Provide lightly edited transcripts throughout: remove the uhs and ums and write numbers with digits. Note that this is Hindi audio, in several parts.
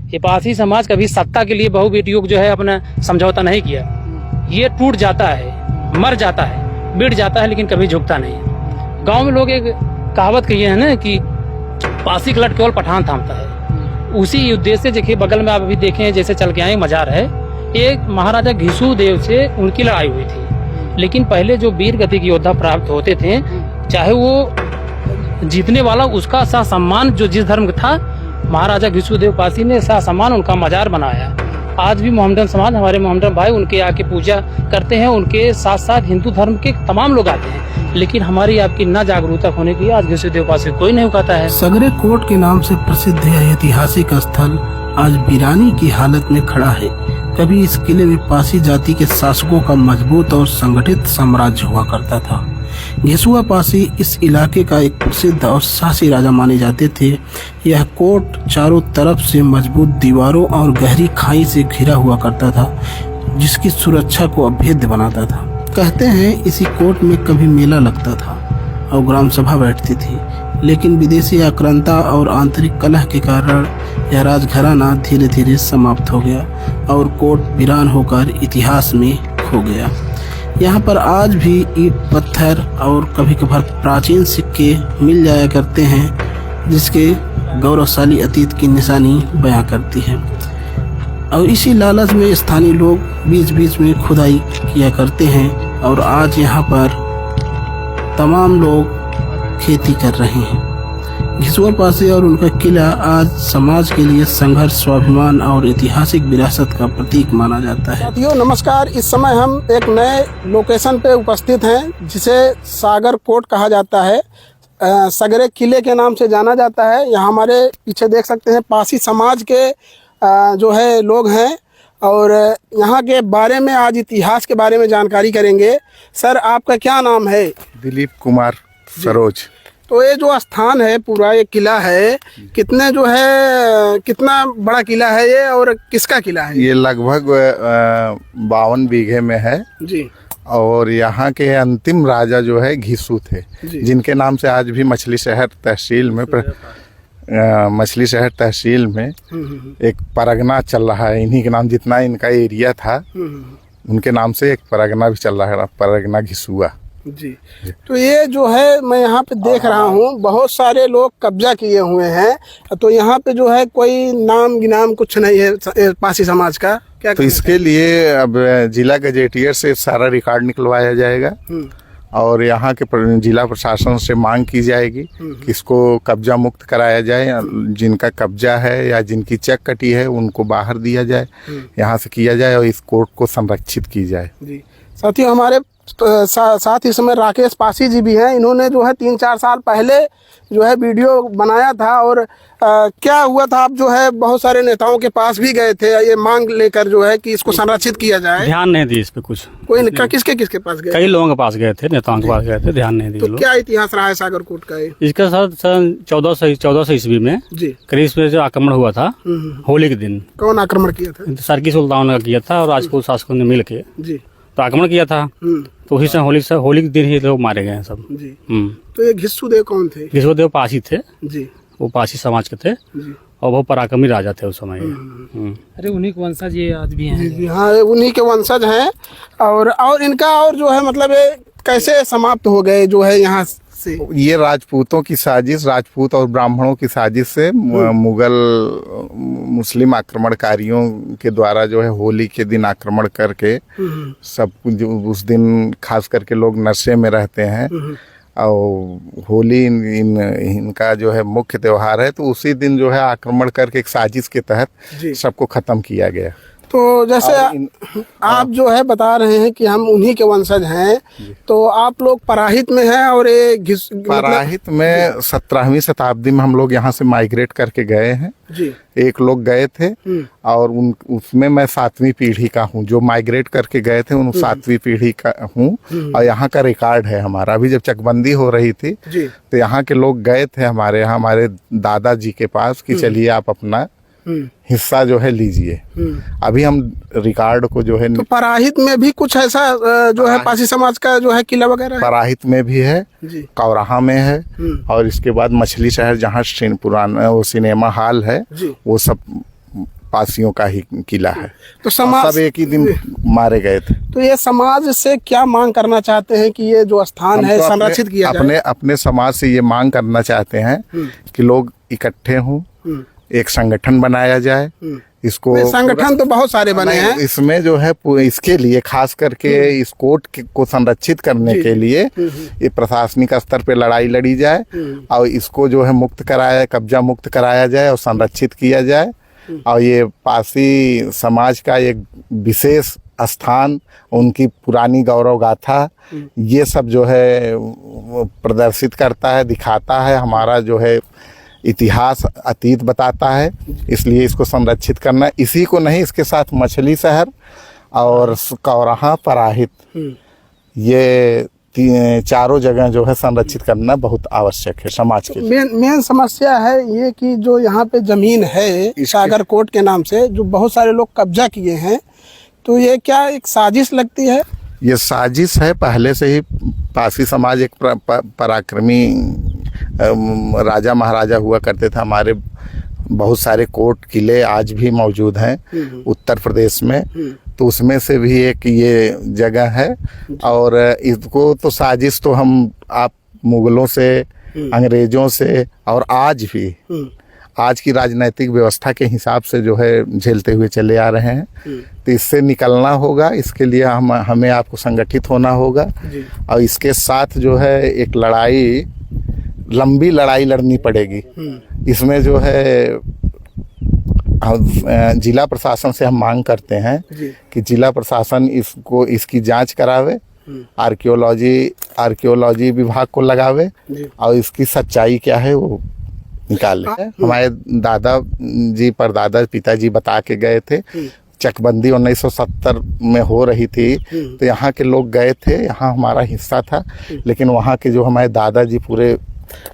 ये पारसी समाज कभी सत्ता के लिए बहू बेटियों को जो है अपना समझौता नहीं किया। ये टूट जाता है, मर जाता है, मिट जाता है, लेकिन कभी झुकता नहीं। गांव में लोग एक कहावत कही है ना कि पासी का लट केवल पठान थामता है। उसी उद्देश्य से देखिए बगल में आप अभी देखें जैसे चल के आए मजार है, एक महाराजा घिसू देव से उनकी लड़ाई हुई थी। लेकिन पहले जो वीर गति के योद्धा प्राप्त होते थे, चाहे वो जीतने वाला उसका सा सम्मान जो जिस धर्म का था, महाराजा घिसुदेव पासी ने सा सम्मान उनका मजार बनाया। आज भी मोहम्मदन समाज, हमारे मोहम्मदन भाई उनके आके पूजा करते हैं। उनके साथ साथ हिंदू धर्म के तमाम लोग आते हैं, लेकिन हमारी आपकी न जागरूकता होने की आज घिसुदेव पासी कोई नहीं उठाता है। सगरे कोट के नाम से प्रसिद्ध यह ऐतिहासिक स्थल आज वीरानी की हालत में खड़ा है। कभी इस किले में पासी जाति के शासकों का मजबूत और संगठित साम्राज्य हुआ करता था। घिसुआ पासी इस इलाके का एक प्रसिद्ध और साहसी राजा माने जाते थे। यह कोट चारों तरफ से मजबूत दीवारों और गहरी खाई से घिरा हुआ करता था, जिसकी सुरक्षा को अभेद्य बनाता था। कहते हैं इसी कोट में कभी मेला लगता था और ग्राम सभा बैठती थी, लेकिन विदेशी आक्रांता और आंतरिक कलह के कारण यह राजघराना धीरे धीरे समाप्त हो गया और कोट वीरान होकर इतिहास में खो गया। यहाँ पर आज भी ईंट पत्थर और कभी कभार प्राचीन सिक्के मिल जाया करते हैं, जिसके गौरवशाली अतीत की निशानी बयां करती है। और इसी लालच में स्थानीय लोग बीच बीच में खुदाई किया करते हैं और आज यहाँ पर तमाम लोग खेती कर रहे हैं। घिसुआ पासी और उनका किला आज समाज के लिए संघर्ष, स्वाभिमान और ऐतिहासिक विरासत का प्रतीक माना जाता है। साथियों नमस्कार, इस समय हम एक नए लोकेशन पे उपस्थित हैं जिसे सागर कोट कहा जाता है। सगरे किले के नाम से जाना जाता है। यहाँ हमारे पीछे देख सकते हैं पासी समाज के जो है लोग हैं और यहाँ के बारे में आज इतिहास के बारे में जानकारी करेंगे। सर आपका क्या नाम है? दिलीप कुमार सरोज। तो ये जो स्थान है पूरा ये किला है, कितने जो है कितना बड़ा किला है ये और किसका किला है? ये लगभग 52 बीघे में है जी। और यहाँ के अंतिम राजा जो है घिसू थे, जिनके नाम से आज भी मछली शहर तहसील में एक परगना चल रहा है। इन्हीं के नाम, जितना इनका एरिया था उनके नाम से एक परगना भी चल रहा है, परगना घिसुआ जी। तो ये जो है मैं यहाँ पे देख रहा हूँ बहुत सारे लोग कब्जा किए हुए हैं। तो यहाँ पे जो है कोई नाम गिनाम कुछ नहीं है पासी समाज का क्या? तो इसके लिए अब जिला गजेटियर से सारा रिकॉर्ड निकलवाया जाएगा और यहाँ के जिला प्रशासन से मांग की जाएगी कि इसको कब्जा मुक्त कराया जाए। जिनका कब्जा है या जिनकी चेक कटी है उनको बाहर दिया जाए, यहाँ से किया जाए और इस कोर्ट को संरक्षित की जाए। जी साथियों, हमारे साथ इस समय राकेश पासी जी भी हैं। इन्होंने जो है 3-4 साल पहले जो है वीडियो बनाया था और क्या हुआ था, आप जो है बहुत सारे नेताओं के पास भी गए थे ये मांग लेकर जो है कि इसको संरक्षित किया जाए। ध्यान नहीं दी इस पे कुछ, कोई किसके पास गए? कई लोगों के पास गए थे, नेताओं के पास गए थे, ध्यान नहीं दिया। तो क्या इतिहास रहा है सागर कोट का? इसके साथ सन 1400 ईस्वी में जी करीब में जो आक्रमण हुआ था होली के दिन। कौन आक्रमण किया था? सरकी सुल्तान ने किया था और राजपूत शासकों ने मिल के जी तो आक्रमण किया था। तो उसी से होली के दिन ही लोग मारे गए हैं सब जी। तो ये घिसुदेव कौन थे? घिसुदेव पासी थे जी। वो पासी समाज के थे जी। और बहुत पराक्रमी राजा थे उस समय। अरे उन्हीं के वंशज ये आज भी हैं। जी हाँ, उन्हीं के वंशज हैं। और इनका और जो है मतलब ये कैसे समाप्त हो गए जो है यहाँ से? ये राजपूतों की साजिश, राजपूत और ब्राह्मणों की साजिश से मुगल मुस्लिम आक्रमणकारियों के द्वारा जो है होली के दिन आक्रमण करके सब कुछ, उस दिन खास करके लोग नशे में रहते हैं और होली इनका जो है मुख्य त्योहार है, तो उसी दिन जो है आक्रमण करके एक साजिश के तहत सबको खत्म किया गया। तो जैसे आप जो है बता रहे हैं कि हम उन्हीं के वंशज हैं, तो आप लोग पराहित में हैं और ये पराहित में 17वीं शताब्दी में हम लोग यहाँ से माइग्रेट करके गए हैं जी। एक लोग गए थे और उसमें मैं 7वीं पीढ़ी का हूँ। जो माइग्रेट करके गए थे उन 7वीं पीढ़ी का हूँ और यहाँ का रिकॉर्ड है हमारा। अभी जब चकबंदी हो रही थी तो यहाँ के लोग गए थे हमारे यहाँ, हमारे दादाजी के पास कि चलिए आप अपना हिस्सा जो है लीजिए। अभी हम रिकॉर्ड को जो है तो पराहित में भी कुछ ऐसा जो है पासी समाज का जो है किला वगैरह पराहित में भी है, कौराहा में है और इसके बाद मछली शहर जहाँ पुराना वो सिनेमा हॉल है वो सब पासियों का ही किला है। तो समाज सब एक ही दिन मारे गए थे। तो ये समाज से क्या मांग करना चाहते हैं कि ये जो स्थान है हम तो संरक्षित किया जाए? अपने समाज से ये मांग करना चाहते हैं कि लोग इकट्ठे हों, एक संगठन बनाया जाए। इसको संगठन तो बहुत सारे बने हैं। इसमें जो है इसके लिए खास करके इस कोर्ट को संरक्षित करने के लिए ये प्रशासनिक स्तर पे लड़ाई लड़ी जाए और इसको जो है मुक्त कराया, कब्जा मुक्त कराया जाए और संरक्षित किया जाए। और ये पासी समाज का एक विशेष स्थान, उनकी पुरानी गौरव गाथा, ये सब जो है प्रदर्शित करता है, दिखाता है, हमारा जो है इतिहास अतीत बताता है। इसलिए इसको संरक्षित करना, इसी को नहीं, इसके साथ मछली शहर और कौराहा, पराहित, ये चारों जगह जो है संरक्षित करना बहुत आवश्यक है समाज के लिए। मेन समस्या है ये कि जो यहाँ पे जमीन है सागर कोर्ट के नाम से, जो बहुत सारे लोग कब्जा किए हैं, तो ये क्या एक साजिश लगती है? ये साजिश है। पहले से ही पासी समाज एक पराक्रमी राजा महाराजा हुआ करते थे। हमारे बहुत सारे कोर्ट किले आज भी मौजूद हैं उत्तर प्रदेश में, तो उसमें से भी एक ये जगह है। और इसको तो साजिश तो हम आप मुगलों से, अंग्रेजों से और आज भी आज की राजनीतिक व्यवस्था के हिसाब से जो है झेलते हुए चले आ रहे हैं। तो इससे निकलना होगा, इसके लिए हमें आपको संगठित होना होगा और इसके साथ जो है एक लड़ाई, लंबी लड़ाई लड़नी पड़ेगी। इसमें जो है जिला प्रशासन से हम मांग करते हैं कि जिला प्रशासन इसकी जांच करावे, आर्कियोलॉजी विभाग को लगावे और इसकी सच्चाई क्या है वो निकाले। हमारे दादा जी, परदादा, पिताजी बता के गए थे। चकबंदी 1970 में हो रही थी तो यहाँ के लोग गए थे, यहाँ हमारा हिस्सा था, लेकिन वहाँ के जो हमारे दादाजी पूरे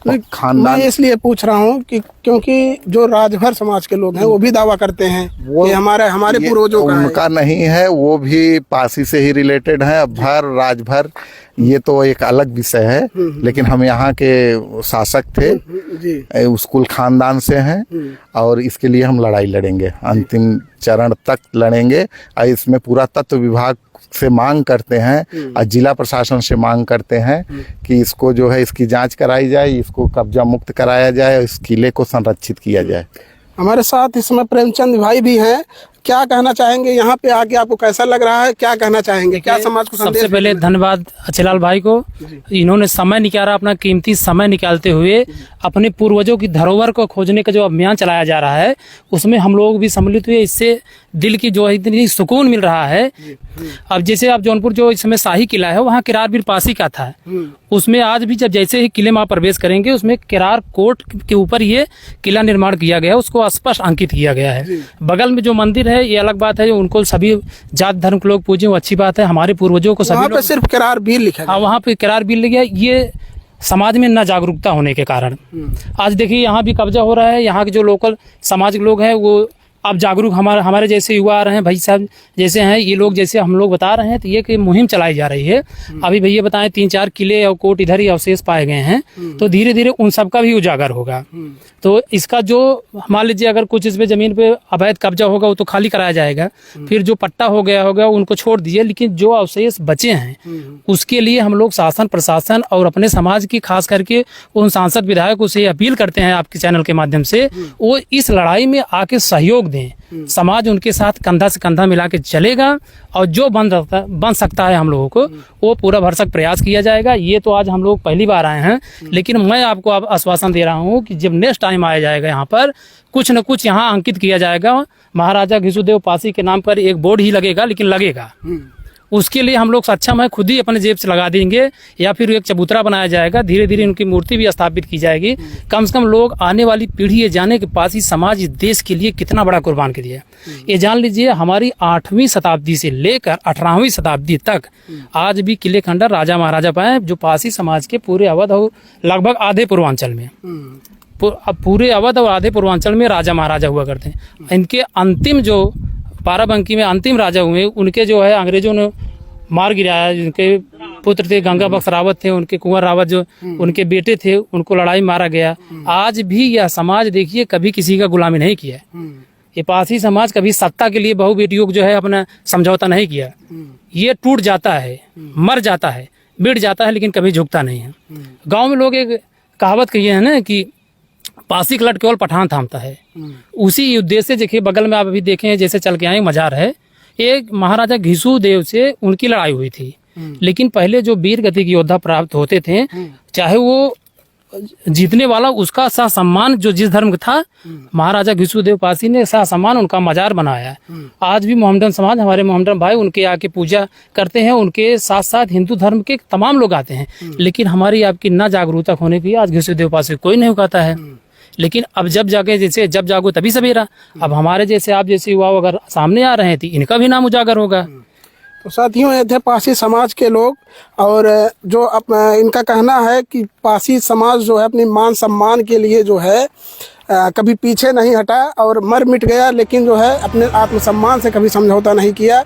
खानदान। मैं इसलिए पूछ रहा हूँ कि क्योंकि जो राजभर समाज के लोग हैं वो भी दावा करते हैं कि हमारे पूर्वजों का उनका नहीं है, वो भी पासी से ही रिलेटेड है। भर राजभर ये तो एक अलग विषय है, लेकिन हम यहाँ के शासक थे, उस कुल खानदान से हैं और इसके लिए हम लड़ाई लड़ेंगे, अंतिम चरण तक लड़ेंगे। और इसमें पूरा तत्व विभाग से मांग करते हैं और जिला प्रशासन से मांग करते हैं कि इसको जो है इसकी जांच कराई जाए, इसको कब्जा मुक्त कराया जाए और इस किले को संरक्षित किया जाए। हमारे साथ इसमें प्रेमचंद भाई भी हैं। क्या कहना चाहेंगे यहाँ पे आके? आपको कैसा लग रहा है? क्या कहना चाहेंगे? क्या समाज को संदेश? सबसे पहले धन्यवाद अच्छेलाल भाई को, इन्होंने समय निकाला, अपना कीमती समय निकालते हुए अपने पूर्वजों की धरोहर को खोजने का जो अभियान चलाया जा रहा है उसमें हम लोग भी सम्मिलित हुए। इससे दिल की जो है इतनी सुकून मिल रहा है। अब जैसे आप जौनपुर जो इस समय शाही किला है वहाँ किरार-बीर पासी का था, उसमें आज भी जब जैसे ही किले में प्रवेश करेंगे उसमें किरार कोट के ऊपर ये किला निर्माण किया गया है, उसको स्पष्ट अंकित किया गया है। बगल में जो मंदिर है ये अलग बात है, उनको सभी जात धर्म के लोग पूजे, वो अच्छी बात है। हमारे पूर्वजों को सभी सिर्फ किरार-बीर लिखा है। वहाँ पे किरार-बीर लिखा है। ये समाज में न जागरूकता होने के कारण आज देखिए यहाँ भी कब्जा हो रहा है। यहाँ के जो लोकल समाज के लोग हैं वो अब जागरूक, हमारे जैसे युवा आ रहे हैं, भाई साहब जैसे हैं ये लोग, जैसे हम लोग बता रहे हैं, तो ये कि मुहिम चलाई जा रही है। अभी भैया बताएं 3-4 किले और कोट इधर ही अवशेष पाए गए हैं, तो धीरे धीरे उन सब का भी उजागर होगा। तो इसका जो मान लीजिए अगर कुछ इसमें जमीन पे अवैध कब्जा होगा वो तो खाली कराया जाएगा, फिर जो पट्टा हो गया होगा उनको छोड़ दीजिए, लेकिन जो अवशेष बचे हैं उसके लिए हम लोग शासन प्रशासन और अपने समाज की खास करके उन सांसद विधायकों से अपील करते हैं आपके चैनल के माध्यम से, वो इस लड़ाई में आके सहयोग दें। समाज उनके साथ कंधा से कंधा मिला के चलेगा और जो बन सकता है हम लोगों को वो पूरा भरसक प्रयास किया जाएगा। ये तो आज हम लोग पहली बार आए हैं, लेकिन मैं आपको अब आश्वासन दे रहा हूँ कि जब नेक्स्ट टाइम आया जाएगा यहाँ पर कुछ न कुछ यहाँ अंकित किया जाएगा। महाराजा घिसुदेव पासी के नाम पर एक बोर्ड ही लगेगा, लेकिन लगेगा। उसके लिए हम लोग सक्षम है, खुद ही अपने जेब से लगा देंगे या फिर एक चबूतरा बनाया जाएगा, धीरे धीरे उनकी मूर्ति भी स्थापित की जाएगी। कम से कम लोग, आने वाली पीढ़ी ये जाने कि पासी समाज इस देश के लिए कितना बड़ा कुर्बान कर दिया। ये जान लीजिए हमारी 8वीं शताब्दी से लेकर 18वीं शताब्दी तक आज भी किले खंडर राजा महाराजा पाए जो पासी समाज के पूरे अवध और लगभग आधे पूर्वांचल में, पूरे अवध और आधे पूर्वांचल में राजा महाराजा हुआ करते हैं। इनके अंतिम जो बाराबंकी में अंतिम राजा हुए उनके जो है अंग्रेजों ने मार गिराया। उनके पुत्र थे गंगा बख्श रावत थे, उनके कुंवर रावत जो उनके बेटे थे उनको लड़ाई मारा गया। आज भी यह समाज देखिए कभी किसी का गुलामी नहीं किया, ये पारसी समाज कभी सत्ता के लिए बहू बेटियों को जो है अपना समझौता नहीं किया। ये टूट जाता है, मर जाता है, बिड़ जाता है, लेकिन कभी झुकता नहीं है। गांव में लोग एक कहावत कही है ना कि पासी का लट केवल पठान थामता है। उसी उद्देश्य से देखिए बगल में आप अभी देखें जैसे चल के आए मजार है, एक महाराजा घिसू देव से उनकी लड़ाई हुई थी। लेकिन पहले जो वीर गति के योद्धा प्राप्त होते थे, चाहे वो जीतने वाला उसका सा सम्मान जो जिस धर्म का था, महाराजा घिसूदेव पासी ने सा सम्मान उनका मजार बनाया। आज भी मोहम्मदन समाज, हमारे मोहम्मदन भाई उनके आके पूजा करते हैं, उनके साथ साथ हिंदू धर्म के तमाम लोग आते हैं। लेकिन हमारी आपकी ना जागरूकता होने की आज घिसूदेव पासी कोई नहीं उगाता है। लेकिन अब जब जाके जैसे जब जागो तभी सवेरा, अब हमारे जैसे आप जैसे युवा अगर सामने आ रहे हैं तो इनका भी नाम उजागर होगा। तो साथियों, ये थे पासी समाज के लोग, और जो इनका कहना है कि पासी समाज जो है अपनी मान सम्मान के लिए जो है कभी पीछे नहीं हटा और मर मिट गया, लेकिन जो है अपने आत्मसम्मान से कभी समझौता नहीं किया।